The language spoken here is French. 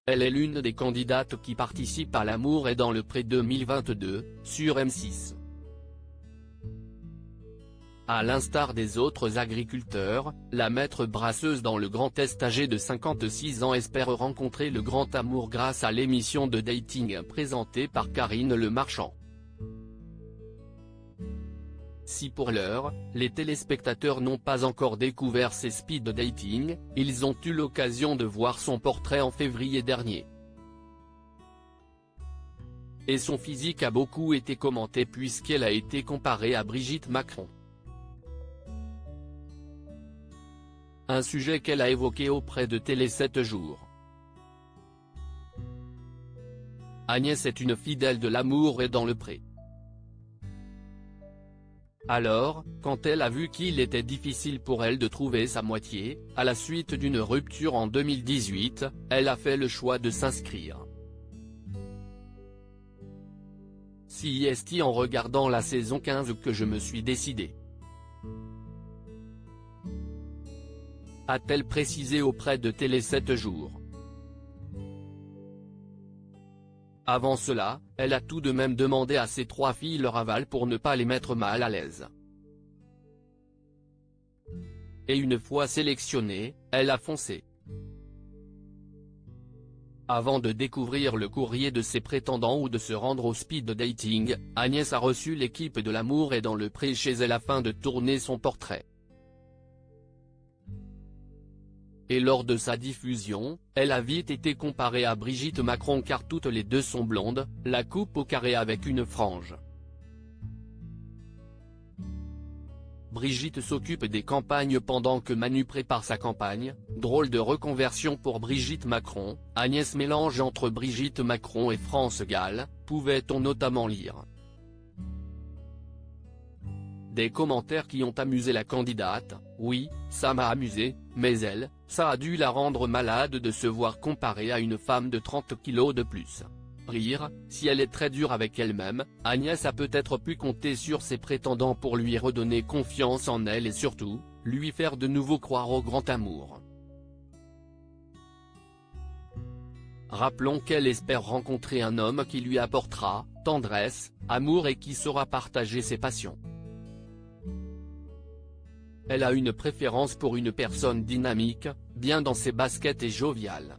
Elle est l'une des candidates qui participe à L'amour est dans le pré 2022, sur M6. À l'instar des autres agriculteurs, la maître brasseuse dans le Grand Est âgée de 56 ans espère rencontrer le grand amour grâce à l'émission de dating présentée par Karine Le Marchand. Si pour l'heure, les téléspectateurs n'ont pas encore découvert ses speed dating, ils ont eu l'occasion de voir son portrait en février dernier. Et son physique a beaucoup été commenté puisqu'elle a été comparée à Brigitte Macron. Un sujet qu'elle a évoqué auprès de Télé 7 jours. Agnès est une fidèle de L'amour est dans le pré. Alors, quand elle a vu qu'il était difficile pour elle de trouver sa moitié, à la suite d'une rupture en 2018, elle a fait le choix de s'inscrire. C'est en regardant la saison 15 que je me suis décidée. A-t-elle précisé auprès de Télé 7 jours. Avant cela, elle a tout de même demandé à ses 3 filles leur aval pour ne pas les mettre mal à l'aise. Et une fois sélectionnée, elle a foncé. Avant de découvrir le courrier de ses prétendants ou de se rendre au speed dating, Agnès a reçu l'équipe de L'amour est dans le pré chez elle afin de tourner son portrait. Et lors de sa diffusion, elle a vite été comparée à Brigitte Macron car toutes les deux sont blondes, la coupe au carré avec une frange. Brigitte s'occupe des campagnes pendant que Manu prépare sa campagne, drôle de reconversion pour Brigitte Macron, Agnès mélange entre Brigitte Macron et France Gall, pouvait-on notamment lire. Des commentaires qui ont amusé la candidate, oui, ça m'a amusé, mais elle, ça a dû la rendre malade de se voir comparée à une femme de 30 kilos de plus. Rire, si elle est très dure avec elle-même, Agnès a peut-être pu compter sur ses prétendants pour lui redonner confiance en elle et surtout, lui faire de nouveau croire au grand amour. Rappelons qu'elle espère rencontrer un homme qui lui apportera tendresse, amour et qui saura partager ses passions. Elle a une préférence pour une personne dynamique, bien dans ses baskets et joviale.